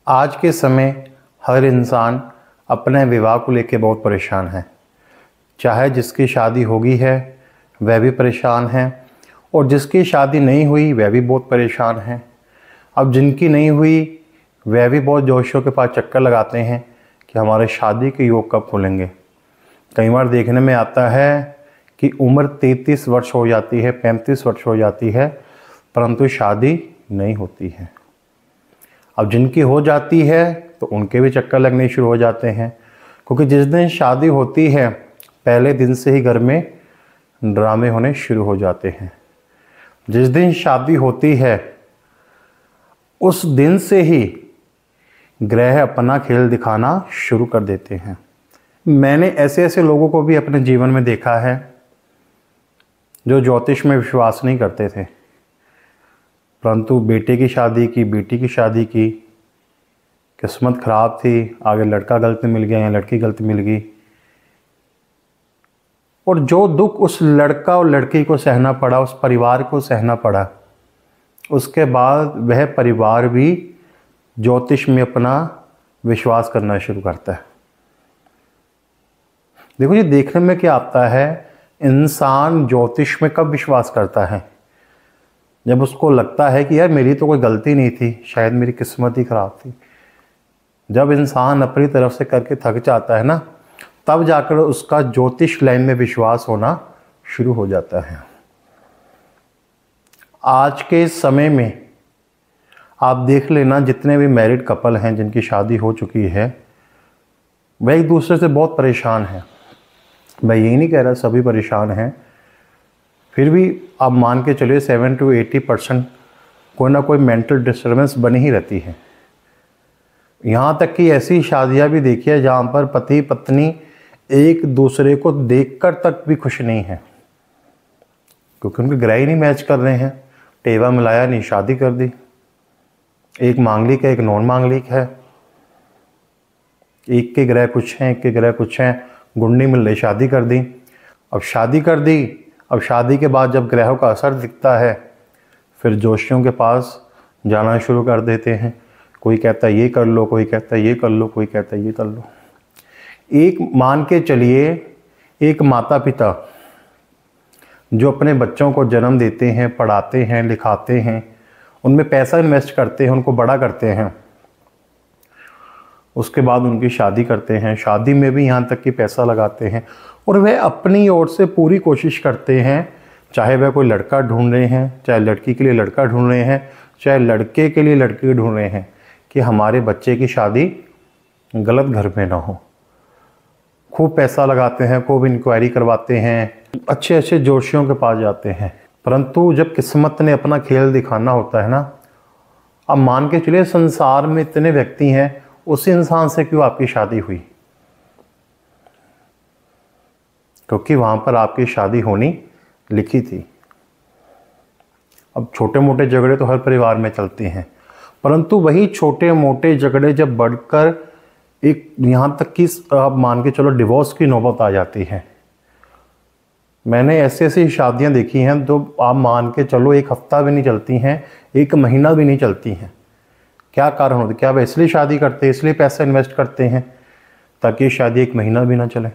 आज के समय हर इंसान अपने विवाह को लेकर बहुत परेशान है। चाहे जिसकी शादी होगी है वह भी परेशान है और जिसकी शादी नहीं हुई वह भी बहुत परेशान है। अब जिनकी नहीं हुई वह भी बहुत जोशों के पास चक्कर लगाते हैं कि हमारे शादी के योग कब खुलेंगे। कई बार देखने में आता है कि उम्र 33 वर्ष हो जाती है, 35 वर्ष हो जाती है, परंतु शादी नहीं होती है। अब जिनकी हो जाती है तो उनके भी चक्कर लगने शुरू हो जाते हैं, क्योंकि जिस दिन शादी होती है पहले दिन से ही घर में ड्रामे होने शुरू हो जाते हैं। जिस दिन शादी होती है उस दिन से ही ग्रह अपना खेल दिखाना शुरू कर देते हैं। मैंने ऐसे ऐसे लोगों को भी अपने जीवन में देखा है जो ज्योतिष में विश्वास नहीं करते थे, परंतु बेटे की शादी की, बेटी की शादी की, किस्मत ख़राब थी, आगे लड़का गलत मिल गया या लड़की गलत मिल गई, और जो दुख उस लड़का और लड़की को सहना पड़ा, उस परिवार को सहना पड़ा, उसके बाद वह परिवार भी ज्योतिष में अपना विश्वास करना शुरू करता है। देखो ये देखने में क्या आता है, इंसान ज्योतिष में कब विश्वास करता है? जब उसको लगता है कि यार मेरी तो कोई गलती नहीं थी, शायद मेरी किस्मत ही ख़राब थी। जब इंसान अपनी तरफ से करके थक जाता है ना, तब जाकर उसका ज्योतिष लाइन में विश्वास होना शुरू हो जाता है। आज के समय में आप देख लेना, जितने भी मैरिड कपल हैं जिनकी शादी हो चुकी है वह एक दूसरे से बहुत परेशान हैं। मैं यही नहीं कह रहा सभी परेशान हैं, फिर भी आप मान के चलिए 7 to 80% कोई ना कोई मेंटल डिस्टर्बेंस बनी ही रहती है। यहाँ तक कि ऐसी शादियाँ भी देखी है जहाँ पर पति पत्नी एक दूसरे को देखकर तक भी खुश नहीं है, क्योंकि उनके ग्रह ही नहीं मैच कर रहे हैं। टेवा मिलाया नहीं, शादी कर दी। एक मांगलिक है, एक नॉन मांगलिक है, एक के ग्रह कुछ हैं, एक के ग्रह कुछ हैं, गुंडी मिल रही, शादी कर दी। अब शादी कर दी, अब शादी के बाद जब ग्रहों का असर दिखता है फिर जोशियों के पास जाना शुरू कर देते हैं। कोई कहता है ये कर लो, कोई कहता है ये कर लो, कोई कहता है ये कर लो। एक मान के चलिए, एक माता पिता जो अपने बच्चों को जन्म देते हैं, पढ़ाते हैं, लिखाते हैं, उनमें पैसा इन्वेस्ट करते हैं, उनको बड़ा करते हैं, उसके बाद उनकी शादी करते हैं, शादी में भी यहाँ तक कि पैसा लगाते हैं और वह अपनी ओर से पूरी कोशिश करते हैं, चाहे वह कोई लड़का ढूंढ रहे हैं, चाहे लड़की के लिए लड़का ढूंढ रहे हैं, चाहे लड़के के लिए लड़की ढूंढ रहे हैं, कि हमारे बच्चे की शादी गलत घर में ना हो। खूब पैसा लगाते हैं, खूब इंक्वायरी करवाते हैं, अच्छे अच्छे जोशियों के पास जाते हैं, परंतु जब किस्मत ने अपना खेल दिखाना होता है ना, अब मान के चलिए संसार में इतने व्यक्ति हैं, उस इंसान से क्यों आपकी शादी हुई? क्योंकि वहां पर आपकी शादी होनी लिखी थी। अब छोटे मोटे झगड़े तो हर परिवार में चलते हैं, परंतु वही छोटे मोटे झगड़े जब बढ़कर एक यहाँ तक कि आप मान के चलो डिवोर्स की नौबत आ जाती है। मैंने ऐसी ऐसी शादियां देखी हैं जो आप मान के चलो एक हफ्ता भी नहीं चलती हैं, एक महीना भी नहीं चलती हैं। क्या कारण होता है? क्या वह इसलिए शादी करते हैं, इसलिए पैसा इन्वेस्ट करते हैं ताकि शादी एक महीना भी ना चले?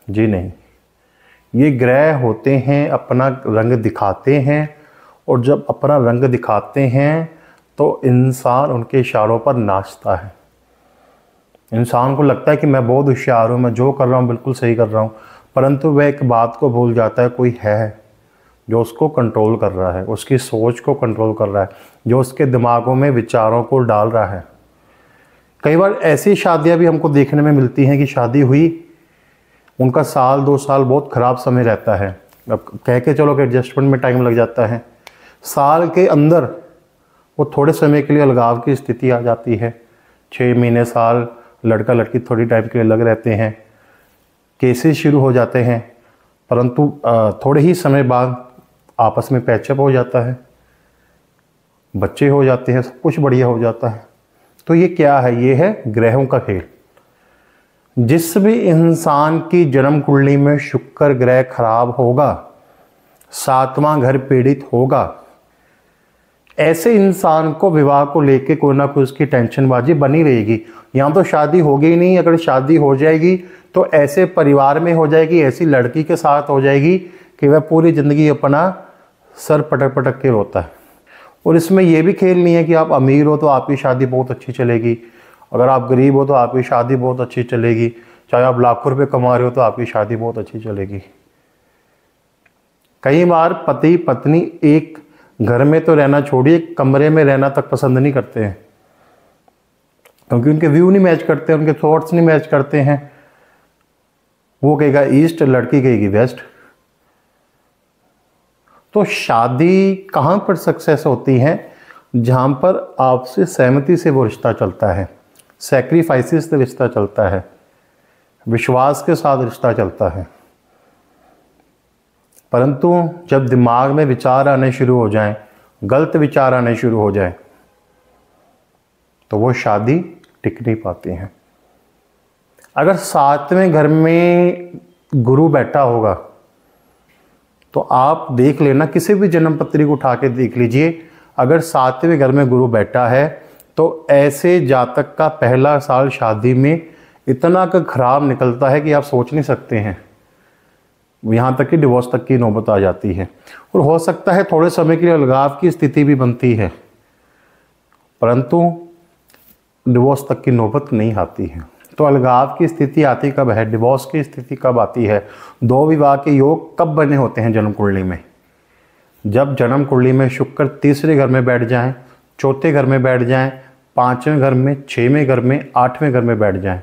जी नहीं, ये ग्रह होते हैं, अपना रंग दिखाते हैं, और जब अपना रंग दिखाते हैं तो इंसान उनके इशारों पर नाचता है। इंसान को लगता है कि मैं बहुत होशियार हूँ, मैं जो कर रहा हूँ बिल्कुल सही कर रहा हूँ, परंतु वह एक बात को भूल जाता है, कोई है जो उसको कंट्रोल कर रहा है, उसकी सोच को कंट्रोल कर रहा है, जो उसके दिमागों में विचारों को डाल रहा है। कई बार ऐसी शादियां भी हमको देखने में मिलती हैं कि शादी हुई, उनका 1-2 साल बहुत ख़राब समय रहता है। अब कह के चलो कि एडजस्टमेंट में टाइम लग जाता है, साल के अंदर वो थोड़े समय के लिए अलगाव की स्थिति आ जाती है। 6 महीने, साल लड़का लड़की थोड़ी टाइम के लिए लग रहते हैं, केसेस शुरू हो जाते हैं, परंतु थोड़े ही समय बाद आपस में पैचअप हो जाता है, बच्चे हो जाते हैं, सब कुछ बढ़िया हो जाता है। तो ये क्या है? ये है ग्रहों का खेल। जिस भी इंसान की जन्म कुंडली में शुक्र ग्रह खराब होगा, 7वां घर पीड़ित होगा, ऐसे इंसान को विवाह को लेके कोई ना कोई उसकी टेंशनबाजी बनी रहेगी। यहाँ तो शादी होगी ही नहीं, अगर शादी हो जाएगी तो ऐसे परिवार में हो जाएगी, ऐसी लड़की के साथ हो जाएगी कि वह पूरी ज़िंदगी अपना सर पटक पटक के रोता है। और इसमें यह भी खेल नहीं है कि आप अमीर हो तो आपकी शादी बहुत अच्छी चलेगी, अगर आप गरीब हो तो आपकी शादी बहुत अच्छी चलेगी, चाहे आप लाखों रुपए कमा रहे हो तो आपकी शादी बहुत अच्छी चलेगी। कई बार पति पत्नी एक घर में तो रहना छोड़िए, कमरे में रहना तक पसंद नहीं करते हैं, क्योंकि उनके व्यू नहीं मैच करते, उनके थॉट्स नहीं मैच करते हैं। वो कहेगा ईस्ट, लड़की कहेगी वेस्ट। तो शादी कहाँ पर सक्सेस होती है? जहाँ पर आपसे सहमति से वो रिश्ता चलता है, सैक्रिफाइसेस से रिश्ता चलता है, विश्वास के साथ रिश्ता चलता है। परंतु जब दिमाग में विचार आने शुरू हो जाएं, गलत विचार आने शुरू हो जाए, तो वो शादी टिक नहीं पाती है। अगर सातवें घर में गुरु बैठा होगा तो आप देख लेना, किसी भी जन्म पत्री को उठा के देख लीजिए, अगर सातवें घर में गुरु बैठा है तो ऐसे जातक का पहला साल शादी में इतना का खराब निकलता है कि आप सोच नहीं सकते हैं। यहाँ तक कि डिवोर्स तक की नौबत आ जाती है, और हो सकता है थोड़े समय के लिए अलगाव की स्थिति भी बनती है, परंतु डिवोर्स तक की नौबत नहीं आती है। तो अलगाव की स्थिति आती कब है, डिवोर्स की स्थिति कब आती है? दो विवाह के योग कब बने होते हैं जन्म कुंडली में? जब जन्म कुंडली में शुक्र तीसरे घर में बैठ जाएं, चौथे घर में बैठ जाएं, पांचवें घर में, छवें घर में, आठवें घर में बैठ जाएं,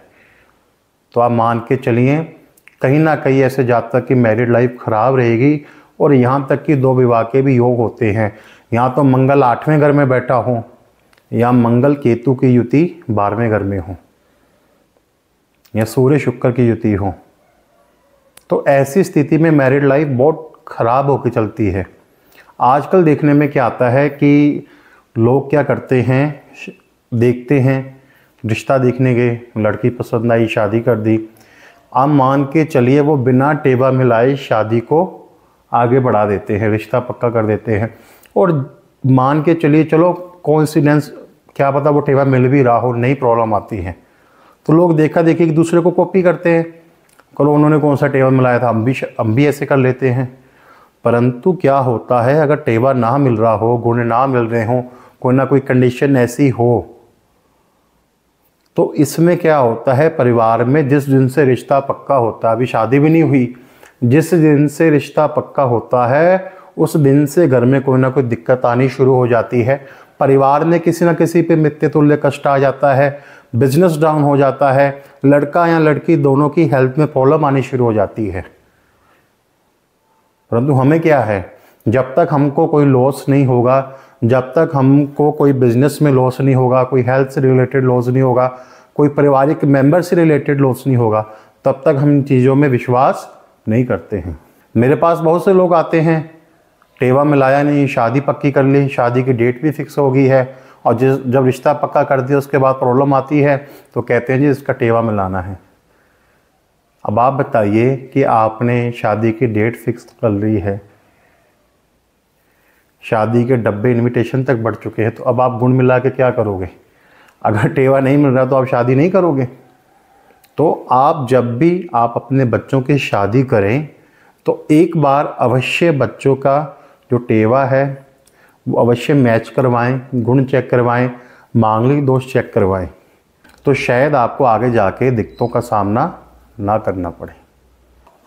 तो आप मान के चलिए कहीं ना कहीं ऐसे जातक की मैरिड लाइफ खराब रहेगी। और यहाँ तक कि दो विवाह के भी योग होते हैं, यहाँ तो मंगल आठवें घर में बैठा हो या मंगल केतु की युति 12वें घर में हो या सूर्य शुक्र की युति हो, तो ऐसी स्थिति में मैरिड लाइफ बहुत खराब होकर चलती है। आजकल देखने में क्या आता है कि लोग क्या करते हैं, देखते हैं, रिश्ता देखने गए, लड़की पसंद आई, शादी कर दी। आप मान के चलिए वो बिना टेबा मिलाए शादी को आगे बढ़ा देते हैं, रिश्ता पक्का कर देते हैं। और मान के चलिए चलो कोइंसिडेंस, क्या पता वो टेबा मिल भी रहा हो, नई प्रॉब्लम आती है, तो लोग देखा देखी एक दूसरे को कॉपी करते हैं, चलो उन्होंने कौन सा टेबा मिलाया था, हम भी ऐसे कर लेते हैं। परंतु क्या होता है, अगर टेबा ना मिल रहा हो, गुण ना मिल रहे हों, कोई ना कोई कंडीशन ऐसी हो, तो इसमें क्या होता है, परिवार में जिस दिन से रिश्ता पक्का होता है, अभी शादी भी नहीं हुई, जिस दिन से रिश्ता पक्का होता है उस दिन से घर में कोई ना कोई दिक्कत आनी शुरू हो जाती है। परिवार में किसी न किसी पे मित्य तुल्य कष्ट आ जाता है, बिजनेस डाउन हो जाता है, लड़का या लड़की दोनों की हेल्थ में प्रॉब्लम आनी शुरू हो जाती है। परंतु हमें क्या है, जब तक हमको कोई लॉस नहीं होगा, जब तक हमको कोई बिजनेस में लॉस नहीं होगा, कोई हेल्थ से रिलेटेड लॉस नहीं होगा, कोई पारिवारिक मेंबर से रिलेटेड लॉस नहीं होगा, तब तक हम इन चीज़ों में विश्वास नहीं करते हैं। मेरे पास बहुत से लोग आते हैं, टेवा मिलाया नहीं, शादी पक्की कर ली, शादी की डेट भी फिक्स हो गई है, और जब रिश्ता पक्का कर दिया उसके बाद प्रॉब्लम आती है तो कहते हैं जी इसका टेवा मिलाना है। अब आप बताइए कि आपने शादी की डेट फिक्स कर ली है, शादी के डब्बे इनविटेशन तक बढ़ चुके हैं, तो अब आप गुण मिला के क्या करोगे? अगर टेवा नहीं मिल रहा तो आप शादी नहीं करोगे। तो आप जब भी आप अपने बच्चों की शादी करें तो एक बार अवश्य बच्चों का जो टेवा है वो अवश्य मैच करवाएं, गुण चेक करवाएं, मांगलिक दोष चेक करवाएं, तो शायद आपको आगे जाके दिक्कतों का सामना ना करना पड़े।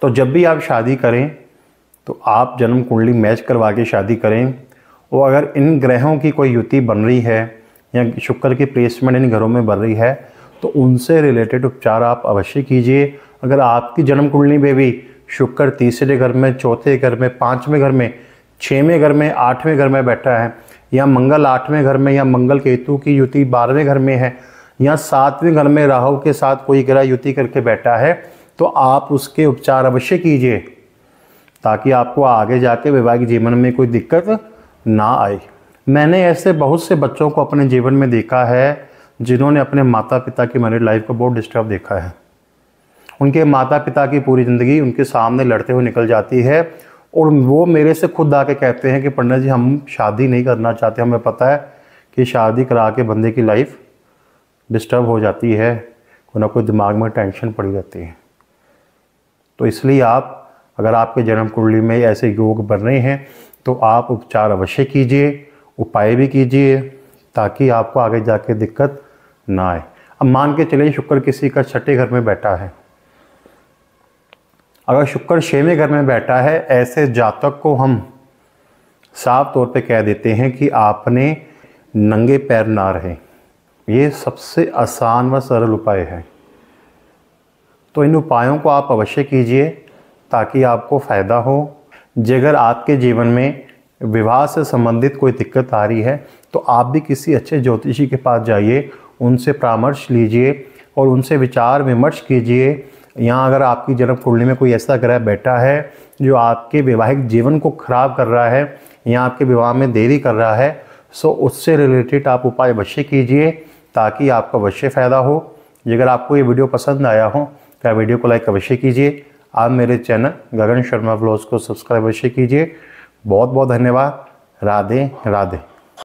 तो जब भी आप शादी करें तो आप जन्म कुंडली मैच करवा के शादी करें, और अगर इन ग्रहों की कोई युति बन रही है या शुक्र की प्लेसमेंट इन घरों में बन रही है तो उनसे रिलेटेड उपचार आप अवश्य कीजिए। अगर आपकी जन्म कुंडली में भी शुक्र तीसरे घर में, चौथे घर में, पाँचवें घर में, छवें घर में, आठवें घर में बैठा है, या मंगल आठवें घर में, या मंगल केतु की युति 12वें घर में है, या 7वें घर में राहु के साथ कोई ग्रह युति करके बैठा है, तो आप उसके उपचार अवश्य कीजिए ताकि आपको आगे जाके वैवाहिक जीवन में कोई दिक्कत ना आए। मैंने ऐसे बहुत से बच्चों को अपने जीवन में देखा है जिन्होंने अपने माता पिता की मैरिड लाइफ को बहुत डिस्टर्ब देखा है। उनके माता पिता की पूरी ज़िंदगी उनके सामने लड़ते हुए निकल जाती है और वो मेरे से खुद आके कहते हैं कि पंडित जी हम शादी नहीं करना चाहते, हमें पता है कि शादी करा के बंदे की लाइफ डिस्टर्ब हो जाती है, कोई ना कोई दिमाग में टेंशन पड़ी रहती है। तो इसलिए आप, अगर आपके जन्म कुंडली में ऐसे योग बन रहे हैं तो आप उपचार अवश्य कीजिए, उपाय भी कीजिए, ताकि आपको आगे जाके दिक्कत ना आए। अब मान के चलिए शुक्र किसी का छठे घर में बैठा है, अगर शुक्र 6वें घर में बैठा है, ऐसे जातक को हम साफ तौर पे कह देते हैं कि आपने नंगे पैर ना रहें। ये सबसे आसान व सरल उपाय है। तो इन उपायों को आप अवश्य कीजिए ताकि आपको फ़ायदा हो। अगर आपके जीवन में विवाह से संबंधित कोई दिक्कत आ रही है तो आप भी किसी अच्छे ज्योतिषी के पास जाइए, उनसे परामर्श लीजिए और उनसे विचार विमर्श कीजिए। यहाँ अगर आपकी जन्म कुंडली में कोई ऐसा ग्रह बैठा है जो आपके वैवाहिक जीवन को खराब कर रहा है या आपके विवाह में देरी कर रहा है, सो उससे रिलेटेड आप उपाय अवश्य कीजिए ताकि आपका अवश्य फ़ायदा हो। अगर आपको ये वीडियो पसंद आया हो तो वीडियो को लाइक अवश्य कीजिए। आप मेरे चैनल गगन शर्मा व्लॉग्स को सब्सक्राइब अवश्य कीजिए। बहुत बहुत धन्यवाद। राधे राधे।